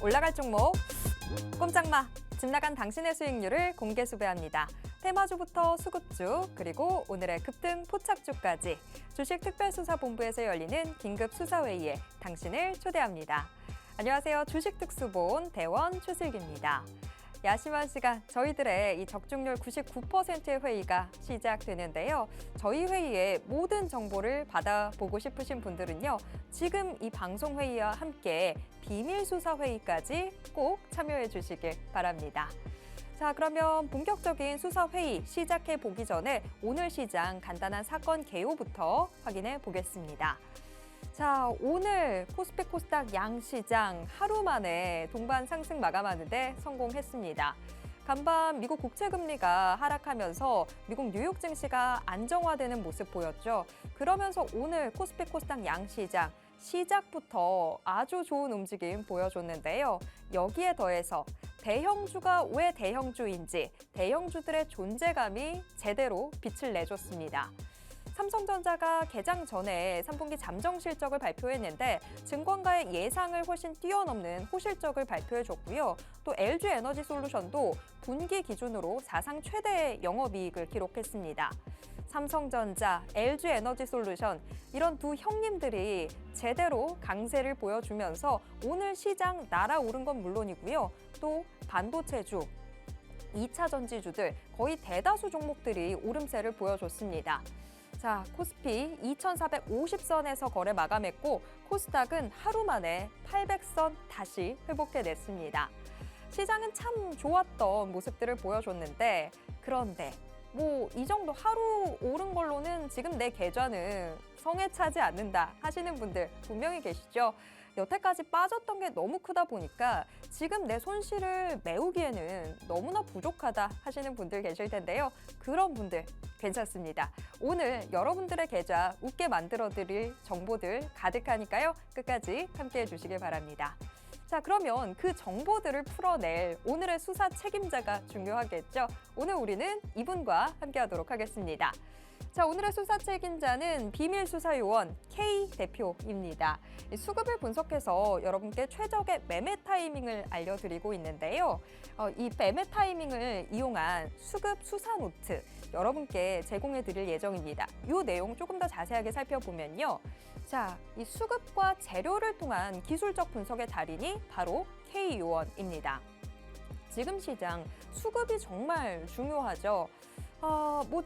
올라갈 종목 꼼짝마 집 나간 당신의 수익률을 공개 수배합니다. 테마주부터 수급주 그리고 오늘의 급등 포착주까지 주식특별수사본부에서 열리는 긴급 수사회의에 당신을 초대합니다. 안녕하세요. 주식특수본 대원 최슬기입니다. 야심한 시간 저희들의 이 적중률 99%의 회의가 시작되는데요. 저희 회의에 모든 정보를 받아보고 싶으신 분들은요. 지금 이 방송 회의와 함께 비밀 수사 회의까지 꼭 참여해 주시길 바랍니다. 자, 그러면 본격적인 수사 회의 시작해 보기 전에 오늘 시장 간단한 사건 개요부터 확인해 보겠습니다. 자, 오늘 코스피 코스닥 양시장 하루 만에 동반 상승 마감하는데 성공했습니다. 간밤 미국 국채금리가 하락하면서 미국 뉴욕 증시가 안정화되는 모습 보였죠. 그러면서 오늘 코스피 코스닥 양시장 시작부터 아주 좋은 움직임 보여줬는데요. 여기에 더해서 대형주가 왜 대형주인지 대형주들의 존재감이 제대로 빛을 내줬습니다. 삼성전자가 개장 전에 3분기 잠정 실적을 발표했는데 증권가의 예상을 훨씬 뛰어넘는 호실적을 발표해줬고요. 또 LG에너지솔루션도 분기 기준으로 사상 최대의 영업이익을 기록했습니다. 삼성전자, LG에너지솔루션 이런 두 형님들이 제대로 강세를 보여주면서 오늘 시장 날아오른 건 물론이고요. 또 반도체주, 2차 전지주들 거의 대다수 종목들이 오름세를 보여줬습니다. 자, 코스피 2,450선에서 거래 마감했고 코스닥은 하루 만에 800선 다시 회복해냈습니다. 시장은 참 좋았던 모습들을 보여줬는데 그런데 이 정도 하루 오른 걸로는 지금 내 계좌는 성에 차지 않는다 하시는 분들 분명히 계시죠. 여태까지 빠졌던 게 너무 크다 보니까 지금 내 손실을 메우기에는 너무나 부족하다 하시는 분들 계실 텐데요. 그런 분들 괜찮습니다. 오늘 여러분들의 계좌 웃게 만들어드릴 정보들 가득하니까요. 끝까지 함께해 주시길 바랍니다. 자, 그러면 그 정보들을 풀어낼 오늘의 수사 책임자가 중요하겠죠. 오늘 우리는 이분과 함께하도록 하겠습니다. 자, 오늘의 수사 책임자는 비밀수사요원 K 대표입니다. 수급을 분석해서 여러분께 최적의 매매 타이밍을 알려드리고 있는데요. 이 매매 타이밍을 이용한 수급 수사 노트 여러분께 제공해 드릴 예정입니다. 이 내용 조금 더 자세하게 살펴보면요. 자, 이 수급과 재료를 통한 기술적 분석의 달인이 바로 K 요원입니다. 지금 시장 수급이 정말 중요하죠.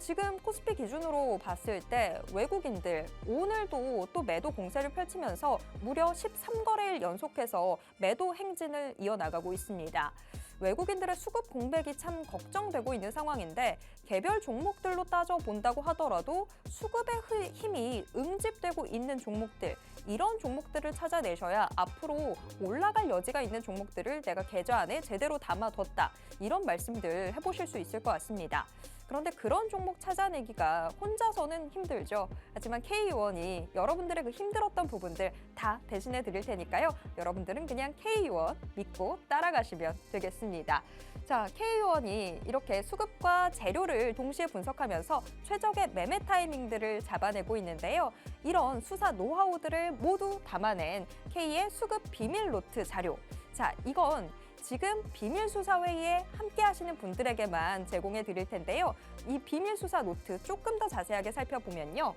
지금 코스피 기준으로 봤을 때 외국인들 오늘도 또 매도 공세를 펼치면서 무려 13거래일 연속해서 매도 행진을 이어나가고 있습니다. 외국인들의 수급 공백이 참 걱정되고 있는 상황인데 개별 종목들로 따져본다고 하더라도 수급의 힘이 응집되고 있는 종목들 이런 종목들을 찾아내셔야 앞으로 올라갈 여지가 있는 종목들을 내가 계좌 안에 제대로 담아뒀다 이런 말씀들 해보실 수 있을 것 같습니다. 그런데 그런 종목 찾아내기가 혼자서는 힘들죠. 하지만 K요원이 여러분들의 그 힘들었던 부분들 다 대신해 드릴 테니까요. 여러분들은 그냥 K요원 믿고 따라가시면 되겠습니다. 자, K요원이 이렇게 수급과 재료를 동시에 분석하면서 최적의 매매 타이밍들을 잡아내고 있는데요. 이런 수사 노하우들을 모두 담아낸 K의 수급 비밀 노트 자료. 자, 이건 지금 비밀수사회의에 함께 하시는 분들에게만 제공해 드릴 텐데요. 이 비밀수사 노트 조금 더 자세하게 살펴보면요.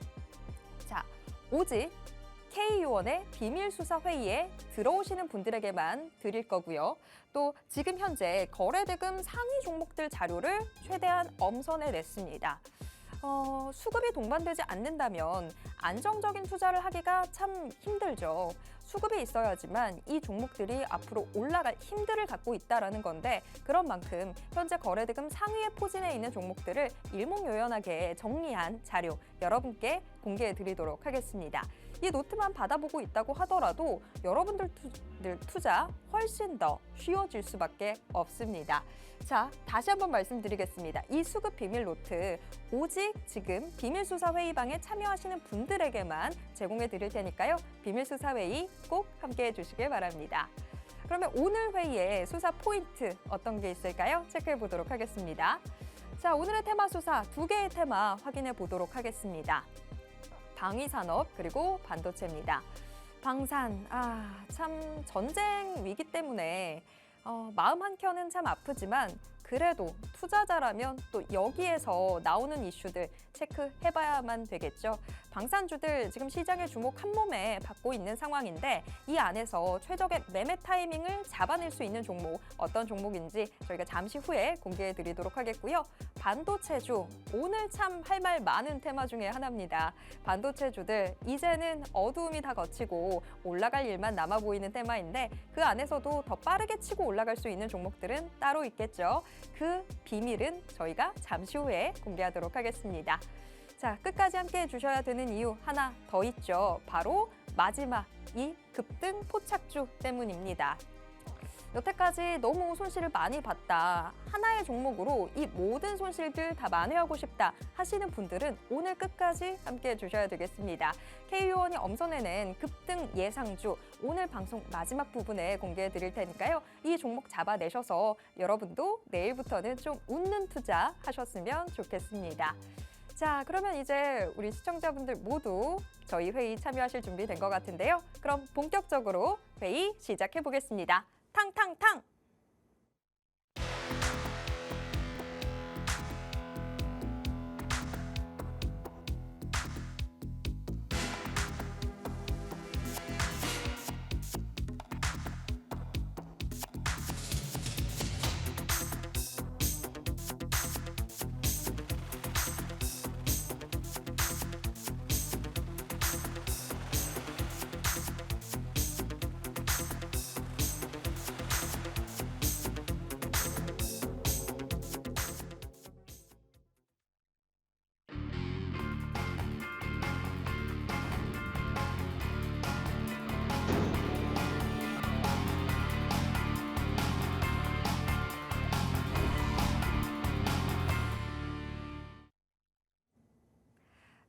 자, 오직 K요원의 비밀수사회의에 들어오시는 분들에게만 드릴 거고요. 또 지금 현재 거래대금 상위 종목들 자료를 최대한 엄선해 냈습니다. 수급이 동반되지 않는다면 안정적인 투자를 하기가 참 힘들죠. 수급이 있어야지만 이 종목들이 앞으로 올라갈 힘들을 갖고 있다는 건데 그런 만큼 현재 거래대금 상위에 포진해 있는 종목들을 일목요연하게 정리한 자료 여러분께 공개해 드리도록 하겠습니다. 이 노트만 받아보고 있다고 하더라도 여러분들 투자 훨씬 더 쉬워질 수밖에 없습니다. 자, 다시 한번 말씀드리겠습니다. 이 수급 비밀 노트 오직 지금 비밀수사회의방에 참여하시는 분들에게만 제공해 드릴 테니까요. 비밀수사회의 꼭 함께해 주시길 바랍니다. 그러면 오늘 회의의 수사 포인트 어떤 게 있을까요? 체크해 보도록 하겠습니다. 자, 오늘의 테마 수사 2개의 테마 확인해 보도록 하겠습니다. 방위산업 그리고 반도체입니다. 방산, 참 전쟁 위기 때문에 마음 한켠은 참 아프지만 그래도 투자자라면 또 여기에서 나오는 이슈들 체크해봐야만 되겠죠. 방산주들 지금 시장의 주목 한 몸에 받고 있는 상황인데 이 안에서 최적의 매매 타이밍을 잡아낼 수 있는 종목 어떤 종목인지 저희가 잠시 후에 공개해 드리도록 하겠고요. 반도체주 오늘 참 할 말 많은 테마 중에 하나입니다. 반도체주들 이제는 어두움이 다 거치고 올라갈 일만 남아 보이는 테마인데 그 안에서도 더 빠르게 치고 올라갈 수 있는 종목들은 따로 있겠죠. 그 비밀은 저희가 잠시 후에 공개하도록 하겠습니다. 자, 끝까지 함께해 주셔야 되는 이유 하나 더 있죠. 바로 마지막 이 급등 포착주 때문입니다. 여태까지 너무 손실을 많이 봤다. 하나의 종목으로 이 모든 손실들 다 만회하고 싶다 하시는 분들은 오늘 끝까지 함께해 주셔야 되겠습니다. KU1이 엄선해낸 급등 예상주 오늘 방송 마지막 부분에 공개해 드릴 테니까요. 이 종목 잡아내셔서 여러분도 내일부터는 좀 웃는 투자 하셨으면 좋겠습니다. 자, 그러면 이제 우리 시청자분들 모두 저희 회의 참여하실 준비 된 것 같은데요. 그럼 본격적으로 회의 시작해 보겠습니다. 탕탕탕!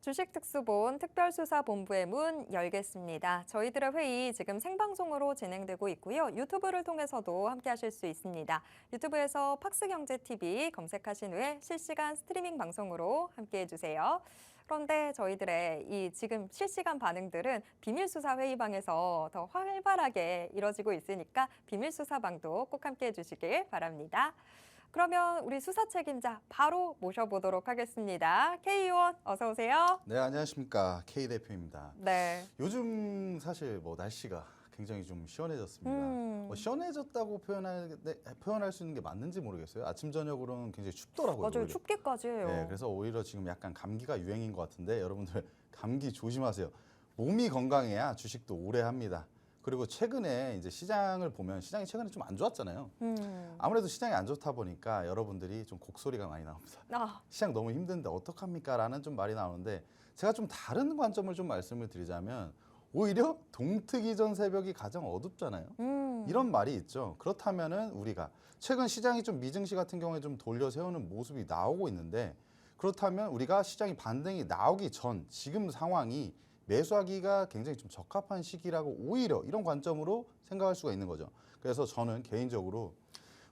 주식특수본 특별수사본부의 문 열겠습니다. 저희들의 회의 지금 생방송으로 진행되고 있고요. 유튜브를 통해서도 함께하실 수 있습니다. 유튜브에서 팍스경제TV 검색하신 후에 실시간 스트리밍 방송으로 함께해주세요. 그런데 저희들의 이 지금 실시간 반응들은 비밀수사 회의방에서 더 활발하게 이뤄지고 있으니까 비밀수사방도 꼭 함께해 주시길 바랍니다. 그러면 우리 수사 책임자 바로 모셔보도록 하겠습니다. K1 어서 오세요. 네, 안녕하십니까. K 대표입니다. 네. 요즘 사실 날씨가 굉장히 좀 시원해졌습니다. 시원해졌다고 표현할 수 있는 게 맞는지 모르겠어요. 아침 저녁으로는 굉장히 춥더라고요. 맞아요. 오히려. 춥기까지 해요. 네, 그래서 오히려 지금 약간 감기가 유행인 것 같은데 여러분들 감기 조심하세요. 몸이 건강해야 주식도 오래 합니다. 그리고 최근에 이제 시장을 보면 시장이 최근에 좀 안 좋았잖아요. 아무래도 시장이 안 좋다 보니까 여러분들이 좀 곡소리가 많이 나옵니다. 시장 너무 힘든데 어떡합니까? 라는 좀 말이 나오는데 제가 좀 다른 관점을 좀 말씀을 드리자면 오히려 동트기 전 새벽이 가장 어둡잖아요. 이런 말이 있죠. 그렇다면은 우리가 최근 시장이 좀 미증시 같은 경우에 좀 돌려 세우는 모습이 나오고 있는데 그렇다면 우리가 시장이 반등이 나오기 전 지금 상황이 매수하기가 굉장히 좀 적합한 시기라고 오히려 이런 관점으로 생각할 수가 있는 거죠. 그래서 저는 개인적으로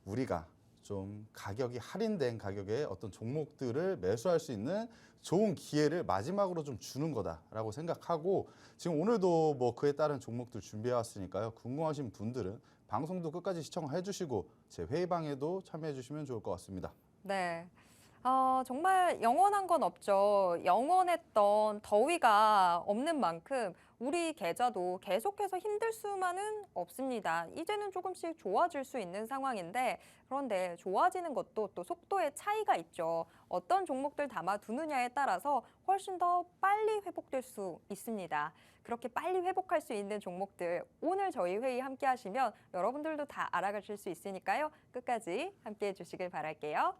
우리가 좀 가격이 할인된 가격에 어떤 종목들을 매수할 수 있는 좋은 기회를 마지막으로 좀 주는 거다라고 생각하고 지금 오늘도 그에 따른 종목들 준비해 왔으니까요. 궁금하신 분들은 방송도 끝까지 시청해 주시고 제 회의방에도 참여해 주시면 좋을 것 같습니다. 네. 정말 영원한 건 없죠. 영원했던 더위가 없는 만큼 우리 계좌도 계속해서 힘들 수만은 없습니다. 이제는 조금씩 좋아질 수 있는 상황인데 그런데 좋아지는 것도 또 속도의 차이가 있죠. 어떤 종목들 담아두느냐에 따라서 훨씬 더 빨리 회복될 수 있습니다. 그렇게 빨리 회복할 수 있는 종목들 오늘 저희 회의 함께 하시면 여러분들도 다 알아가실 수 있으니까요. 끝까지 함께 해주시길 바랄게요.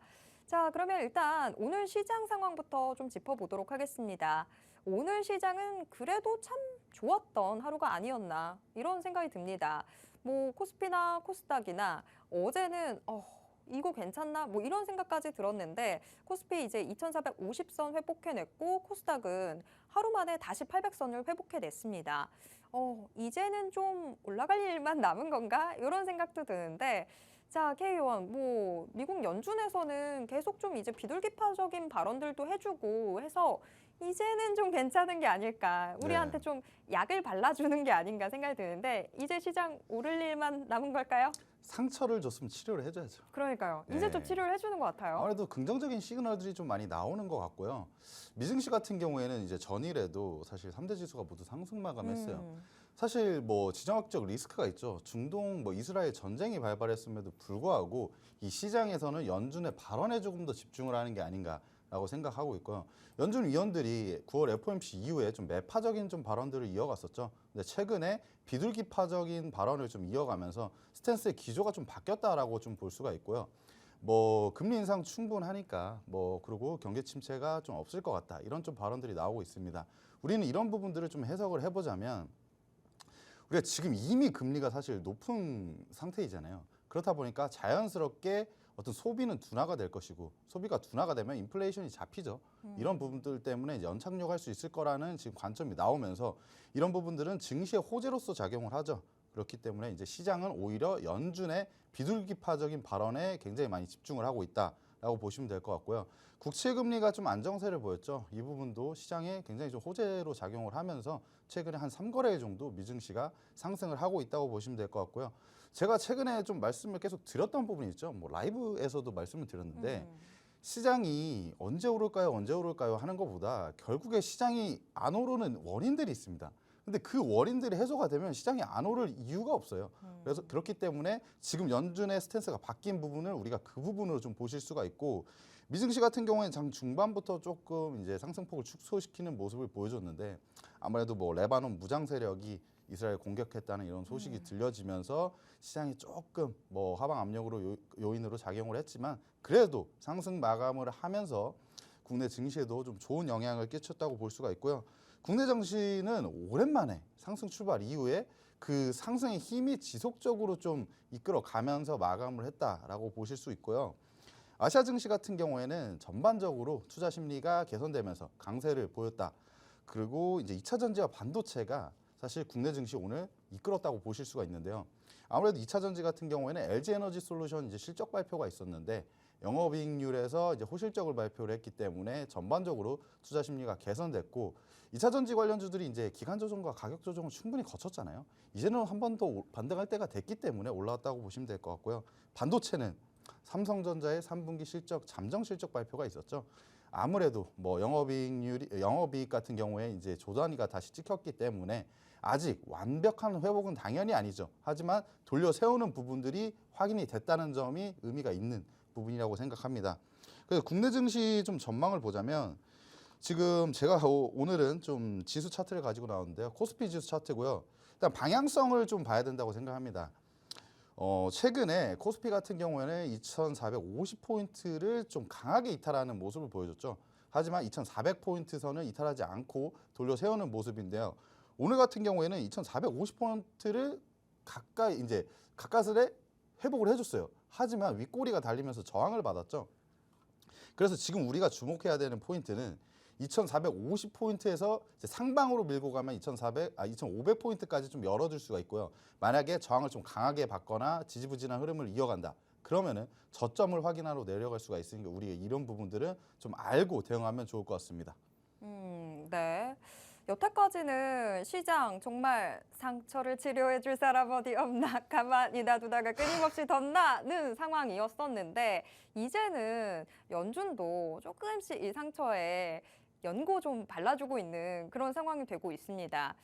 자, 그러면 일단 오늘 시장 상황부터 좀 짚어보도록 하겠습니다. 오늘 시장은 그래도 참 좋았던 하루가 아니었나 이런 생각이 듭니다. 코스피나 코스닥이나 어제는 이거 괜찮나? 이런 생각까지 들었는데 코스피 이제 2450선 회복해냈고 코스닥은 하루 만에 다시 800선을 회복해냈습니다. 이제는 좀 올라갈 일만 남은 건가? 이런 생각도 드는데 자, K1, 미국 연준에서는 계속 좀 이제 비둘기파적인 발언들도 해주고 해서 이제는 좀 괜찮은 게 아닐까. 우리한테 네. 좀 약을 발라주는 게 아닌가 생각이 드는데 이제 시장 오를 일만 남은 걸까요? 상처를 줬으면 치료를 해줘야죠. 그러니까요. 이제 좀 네. 치료를 해주는 것 같아요. 아무래도 긍정적인 시그널들이 좀 많이 나오는 것 같고요. 미증시 같은 경우에는 이제 전일에도 사실 3대 지수가 모두 상승 마감했어요. 사실 뭐 지정학적 리스크가 있죠. 중동 뭐 이스라엘 전쟁이 발발했음에도 불구하고 이 시장에서는 연준의 발언에 조금 더 집중을 하는 게 아닌가라고 생각하고 있고요. 연준 위원들이 9월 FOMC 이후에 좀 매파적인 좀 발언들을 이어갔었죠. 근데 최근에 비둘기파적인 발언을 좀 이어가면서 스탠스의 기조가 좀 바뀌었다라고 좀 볼 수가 있고요. 뭐 금리 인상 충분하니까 뭐 그리고 경기 침체가 좀 없을 것 같다 이런 좀 발언들이 나오고 있습니다. 우리는 이런 부분들을 좀 해석을 해보자면 우리가 지금 이미 금리가 사실 높은 상태이잖아요. 그렇다 보니까 자연스럽게 어떤 소비는 둔화가 될 것이고 소비가 둔화가 되면 인플레이션이 잡히죠. 이런 부분들 때문에 이제 연착륙할 수 있을 거라는 지금 관점이 나오면서 이런 부분들은 증시의 호재로서 작용을 하죠. 그렇기 때문에 이제 시장은 오히려 연준의 비둘기파적인 발언에 굉장히 많이 집중을 하고 있다라고 보시면 될 것 같고요. 국채 금리가 좀 안정세를 보였죠. 이 부분도 시장에 굉장히 좀 호재로 작용을 하면서 최근에 한 3거래일 정도 미증시가 상승을 하고 있다고 보시면 될 것 같고요. 제가 최근에 좀 말씀을 계속 드렸던 부분이 있죠. 뭐 라이브에서도 말씀을 드렸는데 시장이 언제 오를까요 하는 것보다 결국에 시장이 안 오르는 원인들이 있습니다. 근데 그 원인들이 해소가 되면 시장이 안 오를 이유가 없어요. 그래서 그렇기 때문에 지금 연준의 스탠스가 바뀐 부분을 우리가 그 부분으로 좀 보실 수가 있고 미증시 같은 경우에는 장 중반부터 조금 이제 상승폭을 축소시키는 모습을 보여줬는데 아무래도 뭐 레바논 무장 세력이 이스라엘 공격했다는 이런 소식이 들려지면서 시장이 조금 뭐 하방 압력으로 요인으로 작용을 했지만 그래도 상승 마감을 하면서 국내 증시에도 좀 좋은 영향을 끼쳤다고 볼 수가 있고요. 국내 증시는 오랜만에 상승 출발 이후에 그 상승의 힘이 지속적으로 좀 이끌어 가면서 마감을 했다라고 보실 수 있고요. 아시아 증시 같은 경우에는 전반적으로 투자 심리가 개선되면서 강세를 보였다. 그리고 이제 2차 전지와 반도체가 사실 국내 증시 오늘 이끌었다고 보실 수가 있는데요. 아무래도 2차 전지 같은 경우에는 LG 에너지 솔루션 이제 실적 발표가 있었는데 영업이익률에서 이제 호실적을 발표를 했기 때문에 전반적으로 투자 심리가 개선됐고 2차 전지 관련주들이 이제 기간 조정과 가격 조정을 충분히 거쳤잖아요. 이제는 한 번 더 반등할 때가 됐기 때문에 올라왔다고 보시면 될 것 같고요. 반도체는 삼성전자의 3분기 실적 잠정 실적 발표가 있었죠. 아무래도 뭐 영업이익 같은 경우에 이제 조단위가 다시 찍혔기 때문에 아직 완벽한 회복은 당연히 아니죠. 하지만 돌려 세우는 부분들이 확인이 됐다는 점이 의미가 있는 부분이라고 생각합니다. 그래서 국내 증시 좀 전망을 보자면 지금 제가 오늘은 좀 지수 차트를 가지고 나왔는데요. 코스피 지수 차트고요. 일단 방향성을 좀 봐야 된다고 생각합니다. 최근에 코스피 같은 경우에는 2,450포인트를 좀 강하게 이탈하는 모습을 보여줬죠. 하지만 2,400포인트 선을 이탈하지 않고 돌려 세우는 모습인데요. 오늘 같은 경우에는 2,450포인트를 가까스레 회복을 해줬어요. 하지만 윗꼬리가 달리면서 저항을 받았죠. 그래서 지금 우리가 주목해야 되는 포인트는 2,450포인트에서 상방으로 밀고 가면 2,500포인트까지 좀 열어줄 수가 있고요. 만약에 저항을 좀 강하게 받거나 지지부진한 흐름을 이어간다. 그러면은 저점을 확인하러 내려갈 수가 있으니까 우리가 이런 부분들은 좀 알고 대응하면 좋을 것 같습니다. 네. 여태까지는 시장 정말 상처를 치료해 줄 사람 어디 없나 가만히 놔두다가 끊임없이 덧나는 상황이었었는데 이제는 연준도 조금씩 이 상처에 연고 좀 발라주고 있는 그런 상황이 되고 있습니다.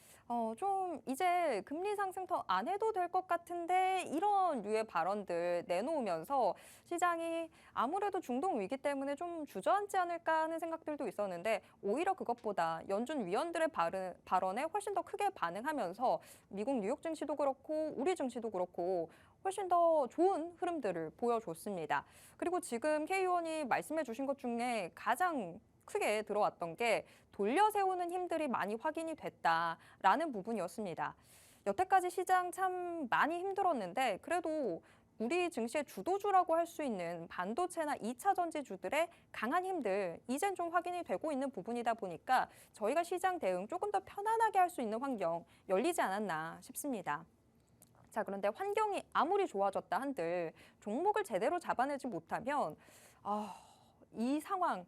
좀 이제 금리 상승 더 안 해도 될 것 같은데 이런 류의 발언들 내놓으면서 시장이 아무래도 중동 위기 때문에 좀 주저앉지 않을까 하는 생각들도 있었는데 오히려 그것보다 연준 위원들의 발언에 훨씬 더 크게 반응하면서 미국 뉴욕 증시도 그렇고 우리 증시도 그렇고 훨씬 더 좋은 흐름들을 보여줬습니다. 그리고 지금 K 의원이 말씀해 주신 것 중에 가장 크게 들어왔던 게 돌려 세우는 힘들이 많이 확인이 됐다라는 부분이었습니다. 여태까지 시장 참 많이 힘들었는데 그래도 우리 증시의 주도주라고 할 수 있는 반도체나 2차 전지주들의 강한 힘들 이젠 좀 확인이 되고 있는 부분이다 보니까 저희가 시장 대응 조금 더 편안하게 할 수 있는 환경 열리지 않았나 싶습니다. 자, 그런데 환경이 아무리 좋아졌다 한들 종목을 제대로 잡아내지 못하면 이 상황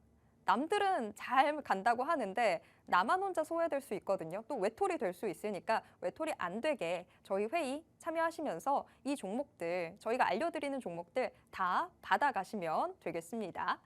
남들은 잘 간다고 하는데 나만 혼자 소외될 수 있거든요. 또 외톨이 될 수 있으니까 외톨이 안 되게 저희 회의 참여하시면서 이 종목들, 저희가 알려드리는 종목들 다 받아가시면 되겠습니다.